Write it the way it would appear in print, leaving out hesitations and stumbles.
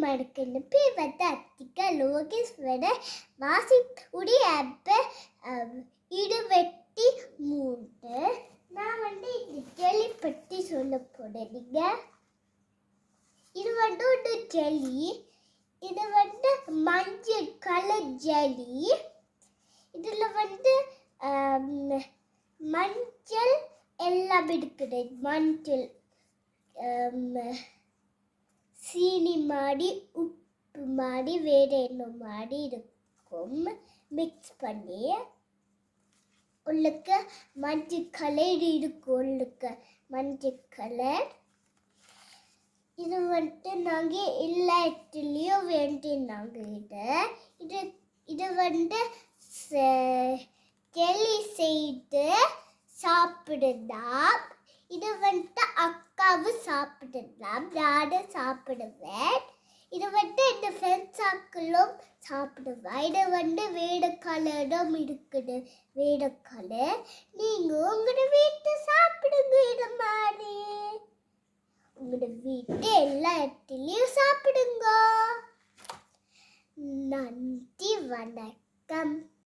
மடக்கன்னு பிவத்த அத்திக்க லோகேஸ்வர வாசி உடி அப்ப இடுவெட்டி மூட்டு. நான் இது ஜெல்லி பற்றி சொல்ல போறேன். இது ஒரு ஜெல்லி. இது மஞ்சள் கலர் ஜெல்லி. இதுல மஞ்சள் எல்லாம் இருக்குது. மஞ்சள் சீனி மாடி உப்பு மாடி வேற என்ன மாடி இருக்கும். மிக்ஸ் பண்ணி உள்ளுக்கு மஞ்சள் கலர் இருக்கும். உள்ளுக்கு மஞ்சள் கலர். இது நாங்கள் எல்லா இடத்துலையும் வேண்டினாங்க. இது ஜெல்லி செய்து சாப்பிடலாம். இது அக்காவும் சாப்பிடலாம். நானும் சாப்பிடுவேன். இது என் ஃப்ரெண்ட்ஸாக்களும் சாப்பிடுவேன். இது வேட கலரும் இருக்குது. வேட கலர். நீங்கள் உங்களோட வீட்டை சாப்பிடுங்க. இது மாதிரி உங்களோட வீட்டு எல்லா இடத்துலையும் சாப்பிடுங்க. நன்றி, வணக்கம்.